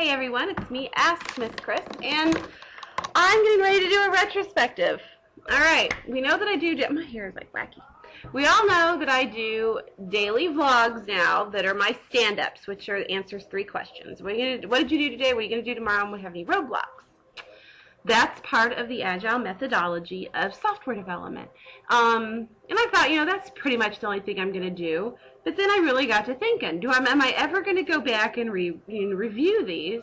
Hey everyone, it's me, Ask Miss Cris, and I'm getting ready to do a retrospective. Alright, we know that I do, my hair is like wacky. We all know that I do daily vlogs now that are my stand-ups, which are answers 3 questions. What did you do today, what are you going to do tomorrow, and what have any roadblocks? That's part of the agile methodology of software development. And I thought, that's pretty much the only thing I'm going to do. But then I really got to thinking, am I ever going to go back and review these?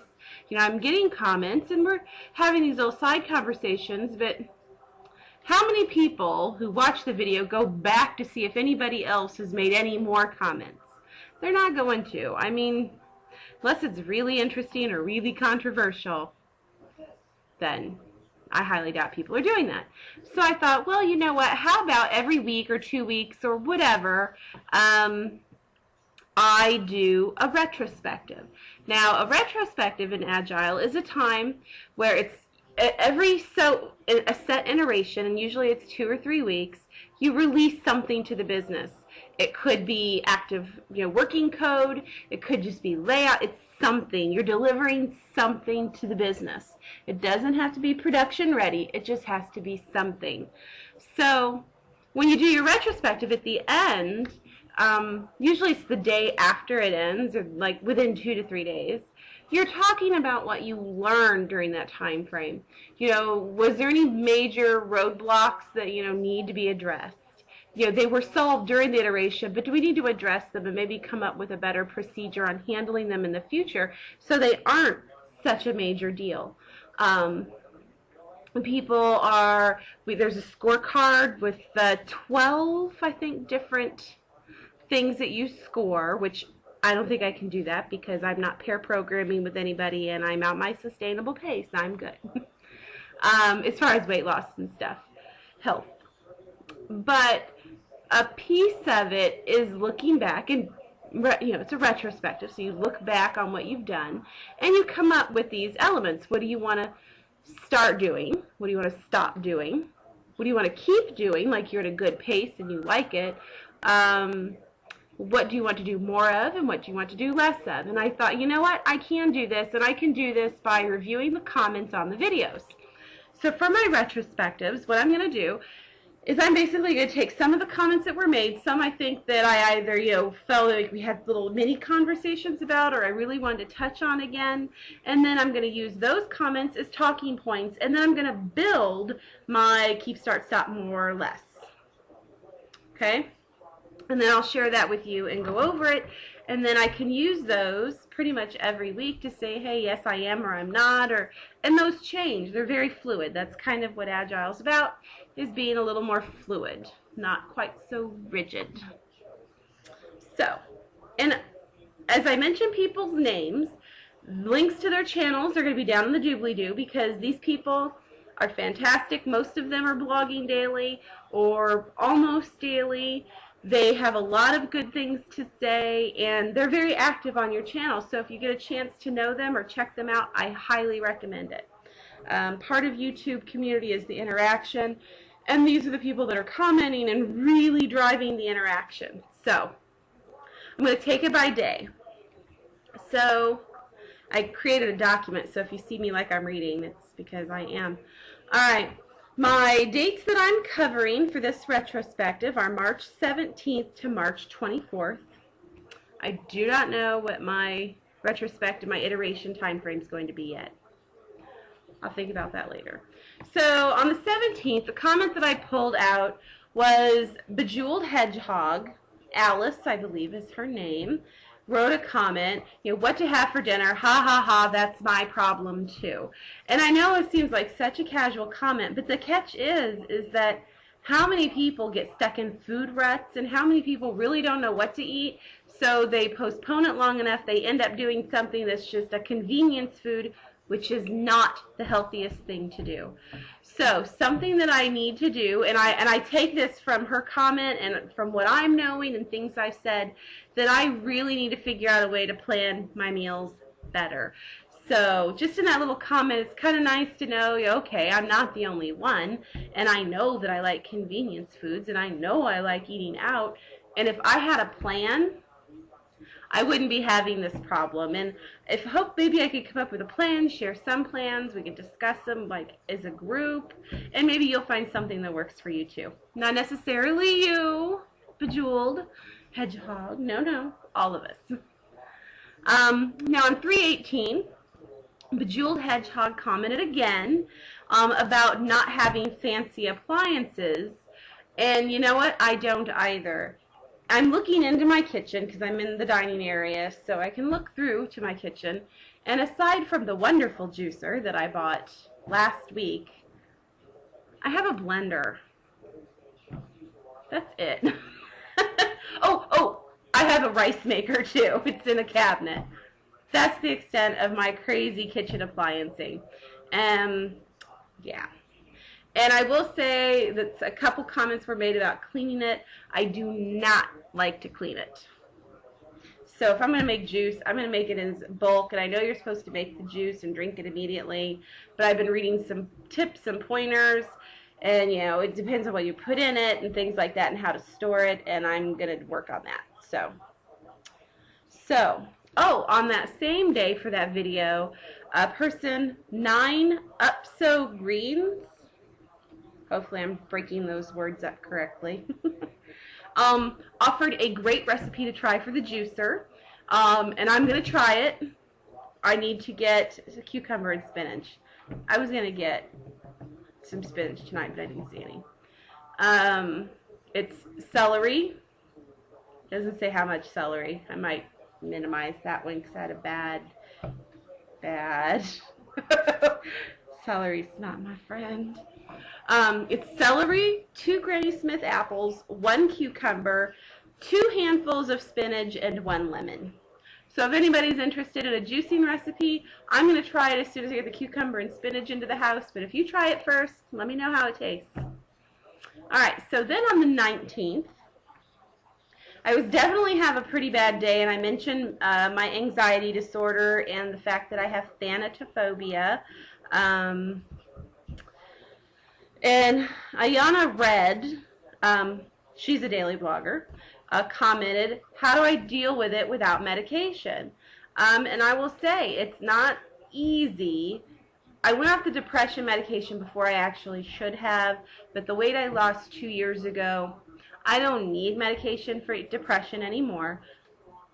I'm getting comments and we're having these little side conversations, but how many people who watch the video go back to see if anybody else has made any more comments? They're not going to. I mean, unless it's really interesting or really controversial, then I highly doubt people are doing that. So I thought, well, you know what, how about every week or 2 weeks or whatever, I do a retrospective. Now, a retrospective in Agile is a time where it's a set iteration, and usually it's 2 or 3 weeks, you release something to the business. It could be active, working code. It could just be layout. It's something. You're delivering something to the business. It doesn't have to be production ready. It just has to be something. So when you do your retrospective at the end, usually it's the day after it ends, or like within 2 to 3 days, you're talking about what you learned during that time frame. Was there any major roadblocks that need to be addressed? They were solved during the iteration, but do we need to address them and maybe come up with a better procedure on handling them in the future so they aren't such a major deal? There's a scorecard with 12, I think, different things that you score, which I don't think I can do that because I'm not pair programming with anybody and I'm at my sustainable pace. I'm good. As far as weight loss and stuff, health. But a piece of it is looking back, and it's a retrospective, so you look back on what you've done and you come up with these elements. What do you want to start doing? What do you want to stop doing? What do you want to keep doing, like you're at a good pace and you like it? What do you want to do more of, and what do you want to do less of? And I thought, you know what, I can do this, and I can do this by reviewing the comments on the videos. So for my retrospectives, what I'm going to do is I'm basically going to take some of the comments that were made, some I think that I either, felt like we had little mini conversations about, or I really wanted to touch on again, and then I'm going to use those comments as talking points, and then I'm going to build my keep, start, stop, more or less. Okay? And then I'll share that with you and go over it, and then I can use those pretty much every week to say, hey, yes, I am, or I'm not, and those change. They're very fluid. That's kind of what Agile's about, is being a little more fluid, not quite so rigid. So, and as I mentioned people's names, links to their channels are going to be down in the doobly-doo, because these people are fantastic. Most of them are blogging daily or almost daily. They have a lot of good things to say, and they're very active on your channel. So if you get a chance to know them or check them out, I highly recommend it. Part of YouTube community is the interaction, and these are the people that are commenting and really driving the interaction. So I'm going to take it by day. So I created a document, so if you see me like I'm reading, it's because I am. All right. My dates that I'm covering for this retrospective are March 17th to March 24th. I do not know what my retrospective, my iteration time frame is going to be yet. I'll think about that later. So on the 17th, the comment that I pulled out was Bejeweled Hedgehog. Alice, I believe is her name, wrote a comment, what to have for dinner, ha ha ha, that's my problem too. And I know it seems like such a casual comment, but the catch is that how many people get stuck in food ruts, and how many people really don't know what to eat, so they postpone it long enough, they end up doing something that's just a convenience food, which is not the healthiest thing to do. So something that I need to do, and I take this from her comment and from what I'm knowing and things I've said, that I really need to figure out a way to plan my meals better. So just in that little comment, it's kind of nice to know, okay, I'm not the only one, and I know that I like convenience foods, and I know I like eating out, and if I had a plan, I wouldn't be having this problem. And if hope maybe I could come up with a plan, share some plans, we could discuss them like as a group, and maybe you'll find something that works for you too. Not necessarily you, Bejeweled Hedgehog. No, all of us. Now on 318, Bejeweled Hedgehog commented again about not having fancy appliances. And you know what? I don't either. I'm looking into my kitchen because I'm in the dining area, so I can look through to my kitchen. And aside from the wonderful juicer that I bought last week, I have a blender. That's it. Oh, I have a rice maker too. It's in a cabinet. That's the extent of my crazy kitchen appliancing. Yeah. And I will say that a couple comments were made about cleaning it. I do not like to clean it. So if I'm going to make juice, I'm going to make it in bulk. And I know you're supposed to make the juice and drink it immediately. But I've been reading some tips and pointers. And, you know, it depends on what you put in it and things like that and how to store it. And I'm going to work on that. Oh, on that same day for that video, person 9 Upso Greens, hopefully I'm breaking those words up correctly, offered a great recipe to try for the juicer, and I'm going to try it. I need to get a cucumber and spinach. I was going to get some spinach tonight, but I didn't see any. It's celery. Doesn't say how much celery. I might minimize that one because I had a bad celery's not my friend. It's celery, 2 Granny Smith apples, 1 cucumber, 2 handfuls of spinach, and 1 lemon. So if anybody's interested in a juicing recipe, I'm going to try it as soon as I get the cucumber and spinach into the house. But if you try it first, let me know how it tastes. Alright, so then on the 19th, I was definitely have a pretty bad day, and I mentioned my anxiety disorder and the fact that I have thanatophobia. And Ayana Red, she's a daily blogger, commented, how do I deal with it without medication? And I will say, it's not easy. I went off the depression medication before I actually should have, but the weight I lost 2 years ago, I don't need medication for depression anymore.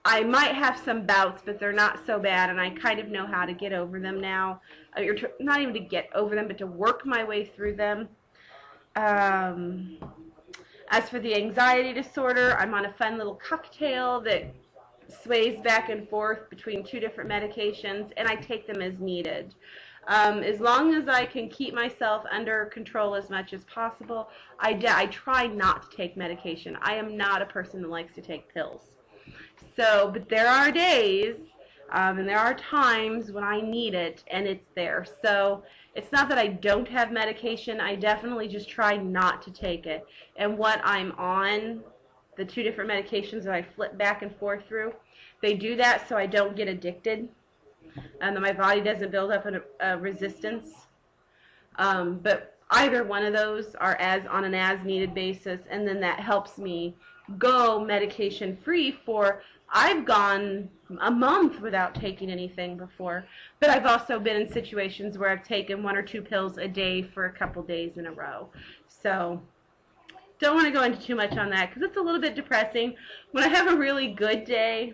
I might have some bouts, but they're not so bad, and I kind of know how to get over them now. Not even to get over them, but to work my way through them. As for the anxiety disorder, I'm on a fun little cocktail that sways back and forth between 2 different medications, and I take them as needed. As long as I can keep myself under control as much as possible, I try not to take medication. I am not a person that likes to take pills. So, but there are days, and there are times when I need it, and it's there. So, it's not that I don't have medication. I definitely just try not to take it. And what I'm on, the 2 different medications that I flip back and forth through, they do that so I don't get addicted. And that my body doesn't build up a resistance. But either one of those are on an as-needed basis, and then that helps me go medication-free for, I've gone a month without taking anything before, but I've also been in situations where I've taken 1 or 2 pills a day for a couple days in a row. So, don't want to go into too much on that, because it's a little bit depressing. When I have a really good day,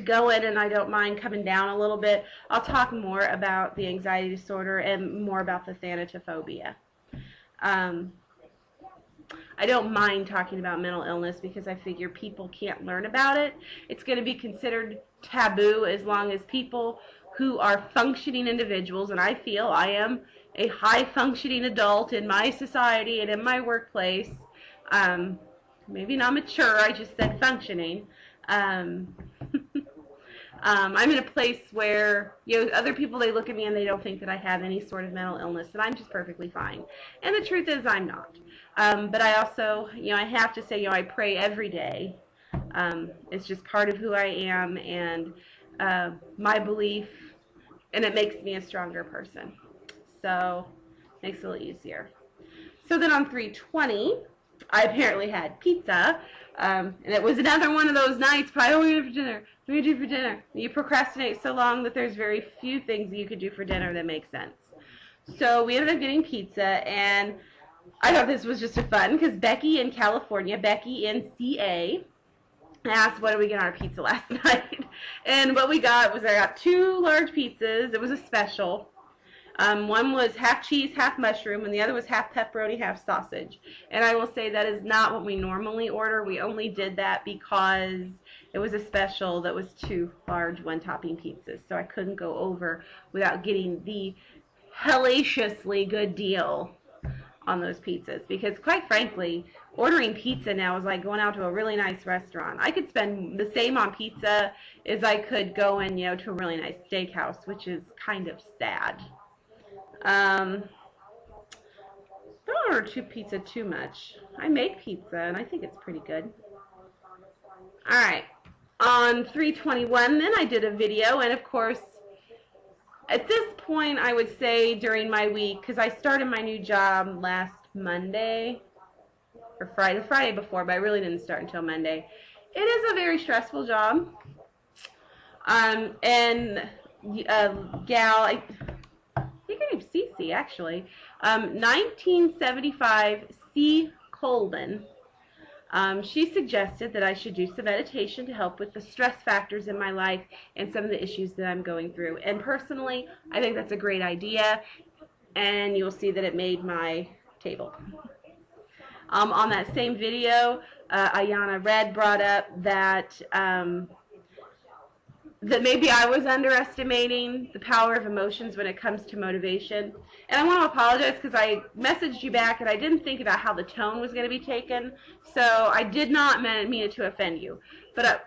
go in and I don't mind coming down a little bit, I'll talk more about the anxiety disorder and more about the thanatophobia. I don't mind talking about mental illness because I figure people can't learn about it. It's going to be considered taboo as long as people who are functioning individuals, and I feel I am a high-functioning adult in my society and in my workplace, maybe not mature, I just said functioning, I'm in a place where, you know, other people, they look at me and they don't think that I have any sort of mental illness, and I'm just perfectly fine. And the truth is I'm not. But I also, you know, I have to say, you know, I pray every day. It's just part of who I am and my belief, and it makes me a stronger person. So, it makes it a little easier. So then on 3/20, I apparently had pizza. And it was another one of those nights, probably, oh, we're going to do for dinner. What are we going to do for dinner? You procrastinate so long that there's very few things that you could do for dinner that make sense. So we ended up getting pizza, and I thought this was just fun because Becky in California, Becky in CA, asked, what did we get on our pizza last night? And what we got was I got 2 large pizzas. It was a special. One was half cheese, half mushroom, and the other was half pepperoni, half sausage. And I will say that is not what we normally order. We only did that because it was a special that was 2 large one-topping pizzas. So I couldn't go over without getting the hellaciously good deal on those pizzas, because quite frankly, ordering pizza now is like going out to a really nice restaurant. I could spend the same on pizza as I could go in, to a really nice steakhouse, which is kind of sad. Don't order pizza too much. I make pizza and I think it's pretty good. Alright, on 3/21 then I did a video, and of course at this point I would say during my week, because I started my new job last Monday, or the Friday before, but I really didn't start until Monday. It is a very stressful job. And gal, I think her name's Cece actually, 1975 C. Colvin, she suggested that I should do some meditation to help with the stress factors in my life and some of the issues that I'm going through. And personally, I think that's a great idea, and you'll see that it made my table. On that same video, Ayana Red brought up that that maybe I was underestimating the power of emotions when it comes to motivation. And I want to apologize because I messaged you back and I didn't think about how the tone was going to be taken. So I did not mean it to offend you. But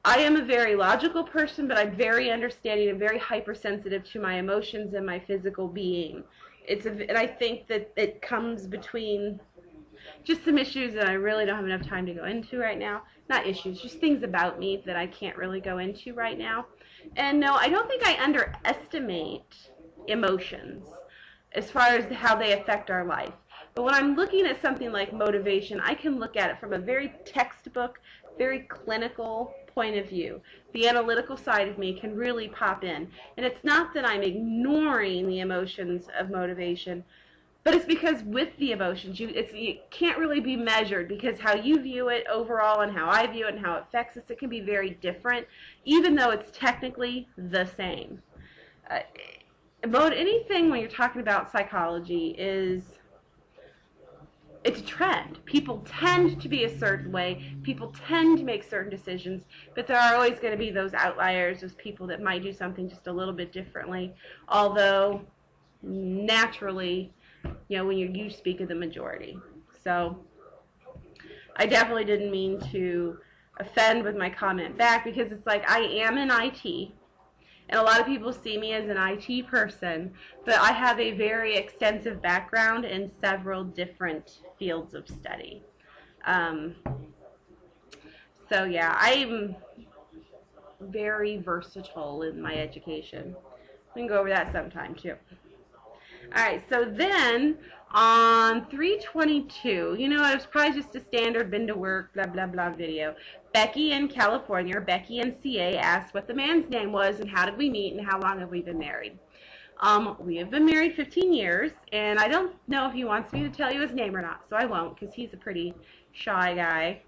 I am a very logical person, but I'm very understanding and very hypersensitive to my emotions and my physical being. And I think that it comes between just some issues that I really don't have enough time to go into right now. Not issues, just things about me that I can't really go into right now. And no, I don't think I underestimate emotions as far as how they affect our life. But when I'm looking at something like motivation, I can look at it from a very textbook, very clinical point of view. The analytical side of me can really pop in. And it's not that I'm ignoring the emotions of motivation, but it's because with the emotions, it can't really be measured, because how you view it overall and how I view it and how it affects us, it can be very different, even though it's technically the same. About anything when you're talking about psychology it's a trend. People tend to be a certain way. People tend to make certain decisions, but there are always going to be those outliers, those people that might do something just a little bit differently, although naturally, when you speak of the majority. So I definitely didn't mean to offend with my comment back, because it's like I am in IT, and a lot of people see me as an IT person, but I have a very extensive background in several different fields of study. So yeah, I'm very versatile in my education. We can go over that sometime too. Alright, so then on 3/22, it was probably just a standard been to work, blah, blah, blah video. Becky in California, or Becky in CA, asked what the man's name was and how did we meet and how long have we been married. We have been married 15 years, and I don't know if he wants me to tell you his name or not, so I won't, because he's a pretty shy guy.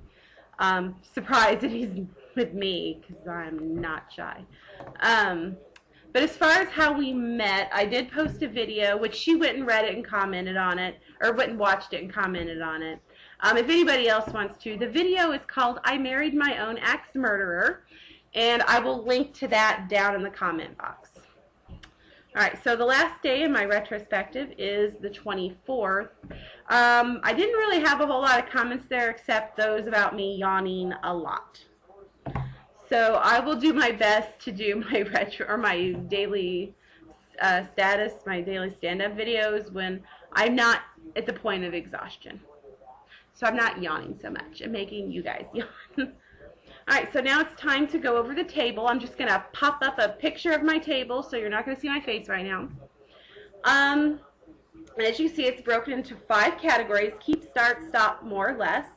Surprised that he's with me, because I'm not shy. But as far as how we met, I did post a video, which she went and read it and commented on it, or went and watched it and commented on it. If anybody else wants to, the video is called I Married My Own Axe Murderer, and I will link to that down in the comment box. Alright, so the last day in my retrospective is the 24th. I didn't really have a whole lot of comments there except those about me yawning a lot. So I will do my best to do my daily status, my daily stand-up videos when I'm not at the point of exhaustion. So I'm not yawning so much and making you guys yawn. Alright, so now it's time to go over the table. I'm just going to pop up a picture of my table so you're not going to see my face right now. And as you see, it's broken into 5 categories: keep, start, stop, more or less.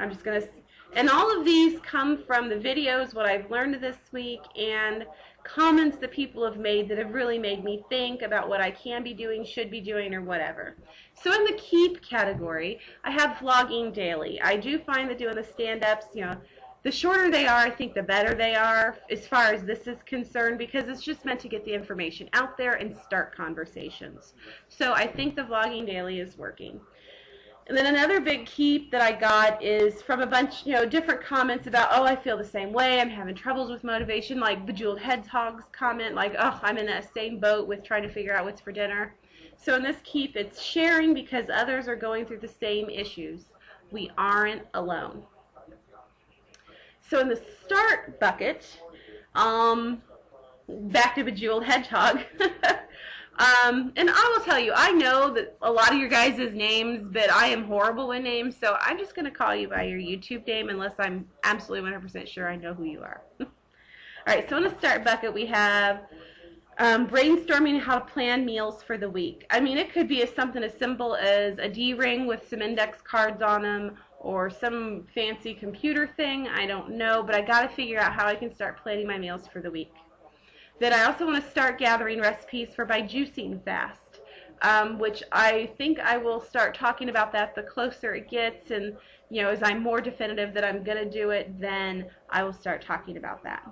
I'm just going to, and all of these come from the videos, what I've learned this week, and comments that people have made that have really made me think about what I can be doing, should be doing, or whatever. So in the keep category, I have vlogging daily. I do find that doing the stand-ups, you know, the shorter they are, I think the better they are as far as this is concerned, because it's just meant to get the information out there and start conversations. So I think the vlogging daily is working. And then another big keep that I got is from a bunch, you know, different comments about, oh, I feel the same way, I'm having troubles with motivation, like Bejeweled Hedgehog's comment, like, oh, I'm in that same boat with trying to figure out what's for dinner. So in this keep, it's sharing because others are going through the same issues. We aren't alone. So in the start bucket, back to Bejeweled Hedgehog, and I will tell you, I know that a lot of your guys' names, but I am horrible with names, so I'm just going to call you by your YouTube name unless I'm absolutely 100% sure I know who you are. Alright, so in the start bucket we have brainstorming how to plan meals for the week. I mean, it could be something as simple as a D-ring with some index cards on them, or some fancy computer thing, I don't know, but I got to figure out how I can start planning my meals for the week. Then I also want to start gathering recipes for my juicing fast, which I think I will start talking about that the closer it gets, and you know, as I'm more definitive that I'm going to do it, then I will start talking about that.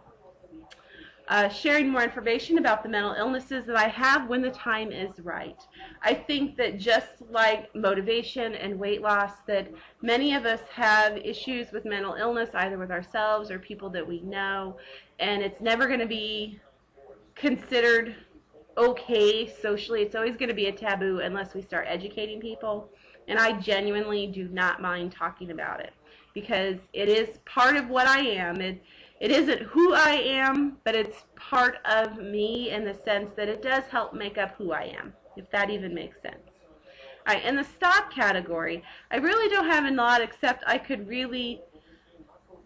Sharing more information about the mental illnesses that I have when the time is right. I think that just like motivation and weight loss, that many of us have issues with mental illness, either with ourselves or people that we know, and it's never going to be considered okay socially. It's always going to be a taboo unless we start educating people, and I genuinely do not mind talking about it because it is part of what I am. It isn't who I am, but it's part of me in the sense that it does help make up who I am, if that even makes sense. All right, in the stop category, I really don't have a lot, except I could really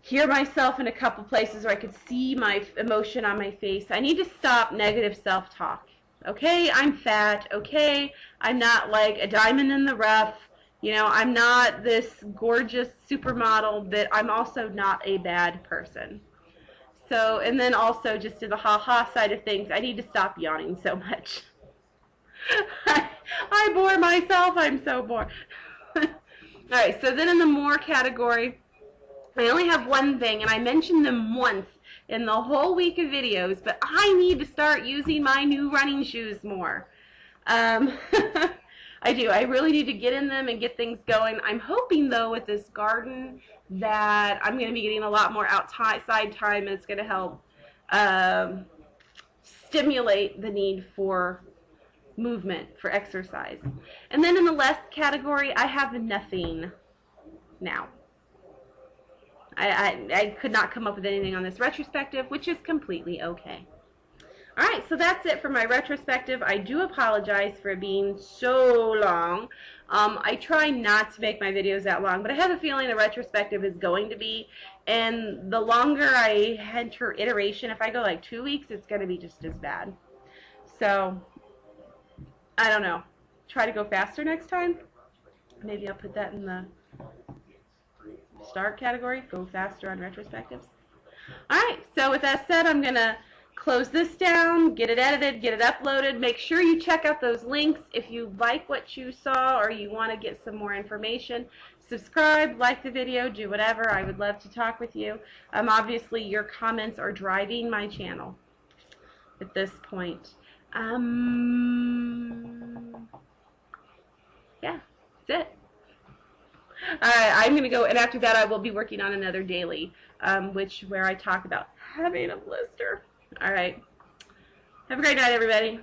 hear myself in a couple places where I could see my emotion on my face. I need to stop negative self-talk. Okay, I'm fat. Okay, I'm not like a diamond in the rough. You know, I'm not this gorgeous supermodel, but I'm also not a bad person. So, and then also just to the ha-ha side of things, I need to stop yawning so much. I bore myself. I'm so bored. Alright, so then in the more category, I only have one thing, and I mentioned them once in the whole week of videos, but I need to start using my new running shoes more. I do. I really need to get in them and get things going. I'm hoping, though, with this garden that I'm going to be getting a lot more outside time, and it's going to help stimulate the need for movement, for exercise. And then in the less category, I have nothing now. I could not come up with anything on this retrospective, which is completely okay. Alright, so that's it for my retrospective. I do apologize for it being so long. I try not to make my videos that long, but I have a feeling the retrospective is going to be, and the longer I enter iteration, if I go like 2 weeks, it's going to be just as bad. So, I don't know. Try to go faster next time. Maybe I'll put that in the start category, go faster on retrospectives. Alright, so with that said, I'm going to close this down, get it edited, get it uploaded. Make sure you check out those links if you like what you saw or you want to get some more information. Subscribe, like the video, do whatever. I would love to talk with you. Obviously, your comments are driving my channel at this point. Yeah, that's it. I'm going to go, and after that I will be working on another daily, where I talk about having a blister. Alright. Have a great night, everybody.